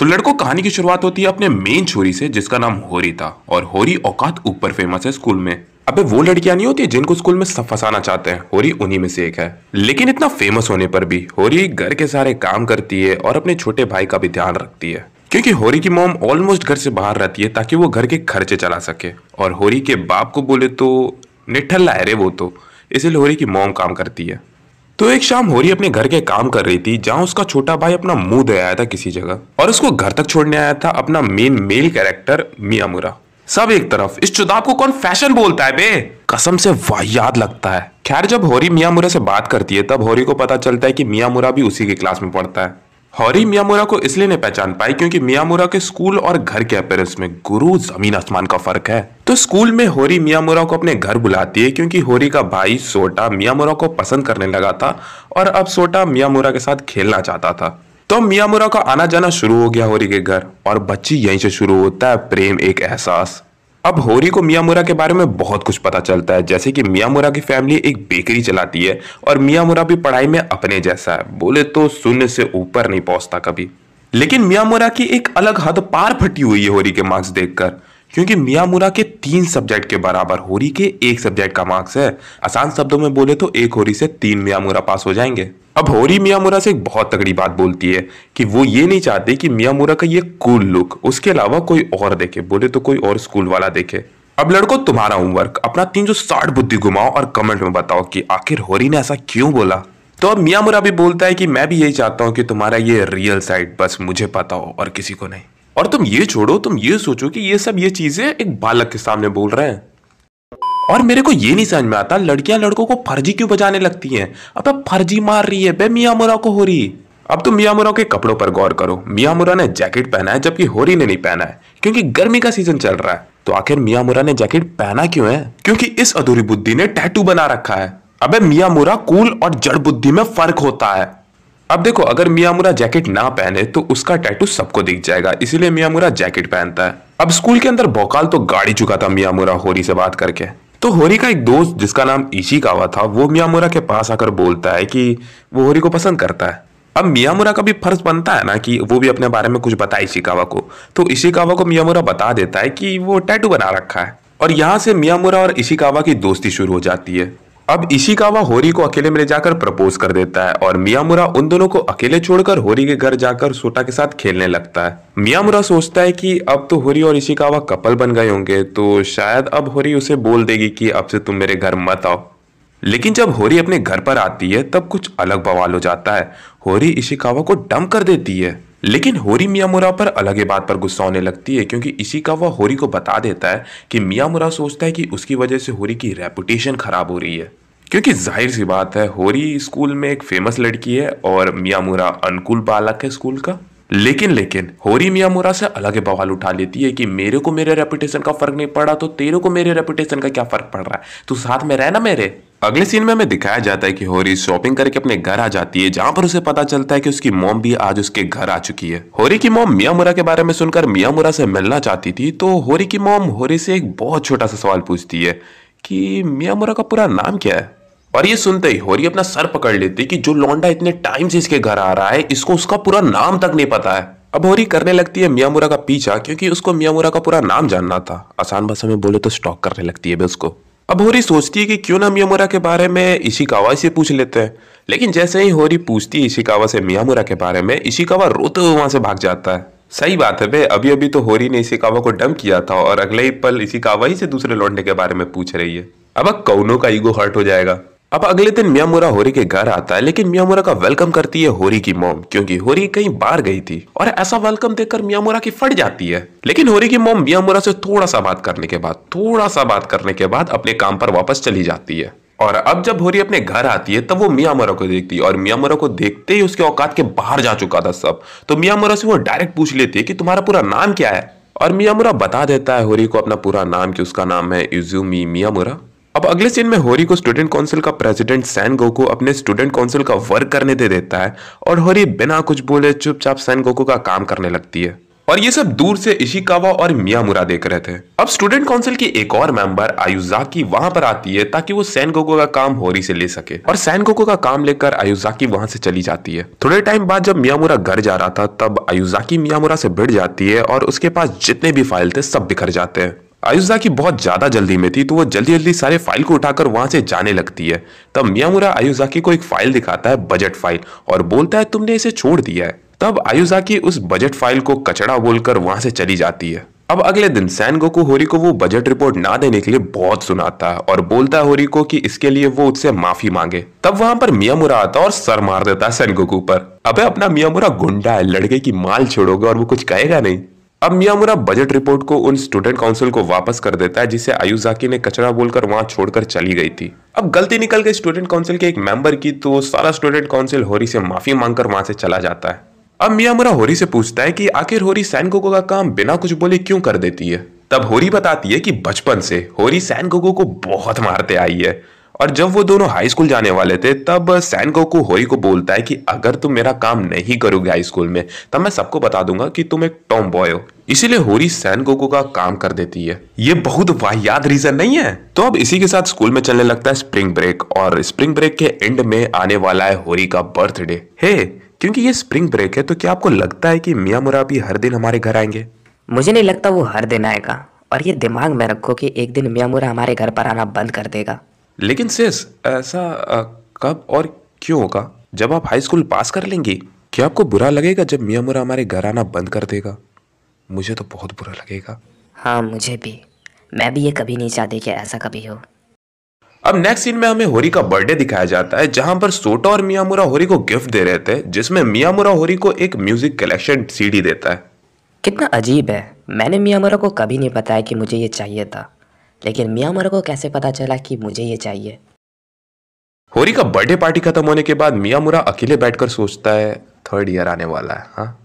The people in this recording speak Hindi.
तो लड़कों, कहानी की शुरुआत होती है अपने मेन छोरी से जिसका नाम होरी था। और होरी औकात ऊपर फेमस है स्कूल में। अबे वो लड़कियां नहीं होती जिनको स्कूल में सब फंसाना चाहते हैं, होरी उन्हीं में से एक है। लेकिन इतना फेमस होने पर भी होरी घर के सारे काम करती है और अपने छोटे भाई का भी ध्यान रखती है, क्योंकि होरी की मॉम ऑलमोस्ट घर से बाहर रहती है ताकि वो घर के खर्चे चला सके। और होरी के बाप को बोले तो निठल्ला है रे वो तो, इसलिए होरी की मॉम काम करती है। तो एक शाम होरी अपने घर के काम कर रही थी जहां उसका छोटा भाई अपना मुंह दे आया था किसी जगह, और उसको घर तक छोड़ने आया था अपना मेन मेल कैरेक्टर मियामुरा। सब एक तरफ, इस चुदाव को कौन फैशन बोलता है बे, कसम से वाहियात लगता है। खैर, जब होरी मियामुरा से बात करती है तब होरी को पता चलता है कि मियामुरा भी उसी के क्लास में पढ़ता है। होरी मियामुरा को इसलिए नहीं पहचान पाई क्योंकि मियामुरा के स्कूल और घर के अपीयरेंस में गुरु जमीन आसमान का फर्क है। तो स्कूल में होरी मियामुरा को अपने घर बुलाती है क्योंकि होरी का भाई सोटा मियामुरा को पसंद करने लगा था और अब सोटा मियामुरा के साथ खेलना चाहता था। तो मियामुरा का आना जाना शुरू हो गया होरी के घर, और बच्ची यहीं से शुरू होता है प्रेम, एक एहसास। अब होरी को मियामुरा के बारे में बहुत कुछ पता चलता है, जैसे कि मियामुरा की फैमिली एक बेकरी चलाती है और मियामुरा भी पढ़ाई में अपने जैसा है, बोले तो शून्य से ऊपर नहीं पहुंचता कभी। लेकिन मियामुरा की एक अलग हद पार फटी हुई है होरी के मार्क्स देखकर, क्योंकि मियामुरा के 3 सब्जेक्ट के बराबर होरी के 1 सब्जेक्ट का मार्क्स है। आसान शब्दों में बोले तो एक होरी से 3 मियामुरा पास हो जाएंगे। अब होरी मियामुरा से एक बहुत तगड़ी बात बोलती है कि वो ये नहीं चाहती कि मियामुरा का ये कूल लुक उसके अलावा कोई और देखे, बोले तो कोई और स्कूल वाला देखे। अब लड़कों, तुम्हारा होमवर्क, अपना 360 बुद्धि घुमाओ और कमेंट में बताओ कि आखिर होरी ने ऐसा क्यों बोला। तो अब मियामुरा भी बोलता है कि मैं भी यही चाहता हूँ कि तुम्हारा ये रियल साइड बस मुझे पता हो और किसी को नहीं। और तुम ये छोड़ो, तुम ये सोचो कि ये चीजें एक बालक के सामने बोल रहे हैं। और मेरे को ये नहीं समझ में आता, लड़कियां लड़कों को फर्जी क्यों बजाने लगती हैं। अब फर्जी मार रही है बे मियामुरा को होरी। अब तुम मियामुरा के कपड़ों पर गौर करो। मियामुरा ने जैकेट पहना है जबकि होरी ने नहीं पहना है, क्योंकि गर्मी का सीजन चल रहा है। तो आखिर मियामुरा ने जैकेट पहना क्यों है? क्योंकि इस अधूरी बुद्धि ने टैटू बना रखा है। अबे मियामुरा, कूल और जड़ बुद्धि में फर्क होता है। अब देखो, अगर मियामुरा जैकेट ना पहने तो उसका टैटू सबको दिख जाएगा, इसीलिए मियामुरा जैकेट पहनता है। अब स्कूल के अंदर भौकाल तो गाड़ी चुका था मियामुरा होरी से बात करके। तो होरी का एक दोस्त जिसका नाम इशिकावा था, वो मियामुरा के पास आकर बोलता है कि वो होरी को पसंद करता है। अब मियामुरा का भी फर्ज बनता है ना कि वो भी अपने बारे में कुछ बताए इशिकावा को। तो इशिकावा को मियामुरा बता देता है कि वो टैटू बना रखा है, और यहाँ से मियामुरा और इशिकावा की दोस्ती शुरू हो जाती है। अब इशिकावा होरी को अकेले में ले जाकर प्रपोज कर देता है और मियामुरा उन दोनों को अकेले छोड़कर होरी के घर जाकर सोटा के साथ खेलने लगता है। मियामुरा सोचता है कि अब तो होरी और इशिकावा कपल बन गए होंगे, तो शायद अब होरी उसे बोल देगी कि अब से तुम मेरे घर मत आओ। लेकिन जब होरी अपने घर पर आती है तब कुछ अलग बवाल हो जाता है। होरी इशिकावा को डंप कर देती है। लेकिन होरी मियामुरा पर अलग ही बात पर गुस्सा होने लगती है, क्योंकि इशिकावा होरी को बता देता है कि मियामुरा सोचता है कि उसकी वजह से होरी की रेपुटेशन खराब हो रही है। क्योंकि जाहिर सी बात है, होरी स्कूल में एक फेमस लड़की है और मियामुरा अनकूल बालक है स्कूल का। लेकिन होरी मियामुरा से अलग बवाल उठा लेती है कि मेरे को मेरे रेपुटेशन का फर्क नहीं पड़ा तो तेरे को मेरे रेपुटेशन का क्या फर्क पड़ रहा है, तू साथ में रहना मेरे। अगले सीन में हमें दिखाया जाता है कि होरी शॉपिंग करके अपने घर आ जाती है, जहां पर उसे पता चलता है कि उसकी मॉम भी आज उसके घर आ चुकी है। होरी की मॉम मियामुरा के बारे में सुनकर मियामुरा से मिलना चाहती थी, तो होरी की मॉम होरी से एक बहुत छोटा सा सवाल पूछती है कि मियामुरा का पूरा नाम क्या है। और ये सुनते ही होरी अपना सर पकड़ लेती कि जो लौंडा इतने टाइम से इसके घर आ रहा है, इसको उसका पूरा नाम तक नहीं पता है। अब होरी करने लगती है मियामुरा का पीछा, क्योंकि उसको मियामुरा का पूरा नाम जानना था। आसान भाषा में बोले तो स्टॉक करने लगती है उसको। अब होरी सोचती है कि क्यों ना मियामुरा के बारे में इशिकावा से पूछ लेते हैं। लेकिन जैसे ही होरी पूछती है इशिकावा से मियामुरा के बारे में, इशिकावा रोते हुए वहां से भाग जाता है। सही बात है बे, अभी अभी तो होरी ने इशिकावा को डंप किया था और अगले ही पल इशिकावा ही से दूसरे लौंडे के बारे में पूछ रही है। अब कौनों का ईगो हर्ट हो जाएगा। अब अगले दिन मियामुरा होरी के घर आता है, लेकिन मियामुरा का वेलकम करती है होरी की मॉम, क्योंकि होरी कहीं बाहर गई थी और ऐसा वेलकम देखकर मियामुरा की फट जाती है। लेकिन होरी की मॉम मियामुरा से थोड़ा सा बात करने के बाद अपने काम पर वापस चली जाती है। और अब जब होरी अपने घर आती है तब वो मियामुरा को देखती है, और मियामुरा को देखते ही उसके औकात के बाहर जा चुका था सब। तो मियामुरा से वो डायरेक्ट पूछ लेती है कि तुम्हारा पूरा नाम क्या है। और मियामुरा बता देता है होरी को अपना पूरा नाम कि उसका नाम है इजुमी मियामुरा। अब अगले सीन में होरी को स्टूडेंट काउंसिल का प्रेसिडेंट सैन गोकू अपने स्टूडेंट काउंसिल का वर्क करने दे देता है, और होरी बिना कुछ बोले चुपचाप सैन गोकू का काम करने लगती है। और ये सब दूर से इशिकावा और मियामुरा देख रहे थे। अब स्टूडेंट काउंसिल की एक और मेंबर आयुजाकी वहां पर आती है ताकि वो सेनगोकू का काम होरी से ले सके, और सेनगोकू का काम लेकर आयुजाकी वहां से चली जाती है। थोड़े टाइम बाद जब मियामुरा घर जा रहा था तब आयुजाकी मियामुरा से भिड़ जाती है और उसके पास जितने भी फाइल थे सब बिखर जाते हैं। आयुजाकी बहुत ज्यादा जल्दी में थी तो वो जल्दी जल्दी सारे फाइल को उठाकर वहां से जाने लगती है। तब मियामुरा आयुजाकी को एक फाइल दिखाता है, बजट फाइल, और बोलता है तुमने इसे छोड़ दिया है। तब आयुजाकी उस बजट फाइल को कचड़ा बोलकर वहां से चली जाती है। अब अगले दिन सेनगोकू होरी को वो बजट रिपोर्ट ना देने के लिए बहुत सुनाता है और बोलता है होरी को कि इसके लिए वो उससे माफी मांगे। तब वहां पर मियामुरा आता है और सर मार देता है सेनगोकू पर। अबे अपना मियामुरा गुंडा है, लड़के की माल छोड़ोगे और वो कुछ कहेगा नहीं। अब मियामुरा बजट रिपोर्ट को उन स्टूडेंट काउंसिल को वापस कर देता है जिसे आयुजाकी ने कचरा बोलकर वहां छोड़कर चली गई थी। अब गलती निकल गई स्टूडेंट काउंसिल के एक मेंबर की तो सारा स्टूडेंट काउंसिल होरी से माफी मांगकर वहां से चला जाता है। अब मियामुरा होरी से पूछता है कि आखिर होरी सेनगोकू का काम बिना कुछ बोले क्यों कर देती है। तब होरी बताती है कि बचपन से होरी सेनगोकू को बहुत मारते आई है, और जब वो दोनों हाई स्कूल जाने वाले थे तब सेनगोकू होरी को बोलता है कि अगर तुम मेरा काम नहीं करोगे हाई स्कूल में तब मैं सबको बता दूंगा कि तुम एक टॉम बॉय हो। इसीलिए होरी सेनगोकू का काम कर देती है। ये बहुत वाहियात रीजन नहीं है। तो अब इसी के साथ स्कूल में चलने लगता है स्प्रिंग ब्रेक, और स्प्रिंग ब्रेक के एंड में आने वाला है होरी का बर्थडे। हे, क्योंकि ये स्प्रिंग ब्रेक है तो क्या आपको लगता है कि मियामुरा भी हर दिन हमारे घर आएंगे? मुझे नहीं लगता वो हर दिन आएगा, और ये दिमाग में रखो कि एक दिन मियामुरा हमारे घर पर आना बंद कर देगा। लेकिन सिस, ऐसा कब और क्यों होगा? जब आप हाई स्कूल पास कर लेंगी? क्या आपको बुरा लगेगा जब मियामुरा हमारे घर आना बंद कर देगा? मुझे तो बहुत बुरा लगेगा। हाँ, मुझे भी। मैं भी ये कभी नहीं चाहती कि ऐसा कभी हो। अब नेक्स्ट सीन में हमें होरी का बर्थडे दिखाया जाता है जहां पर सोटा और मियामुरा होरी को गिफ्ट दे रहे थे, जिसमें मियामुरा होरी को एक म्यूजिक कलेक्शन सीडी देता है। कितना अजीब है, मैंने मियामुरा को कभी नहीं बताया कि मुझे ये चाहिए था, लेकिन मियामुरा को कैसे पता चला कि मुझे ये चाहिए। होरी का बर्थडे पार्टी खत्म होने के बाद मियामुरा अकेले बैठकर सोचता है थर्ड ईयर आने वाला है। हाँ,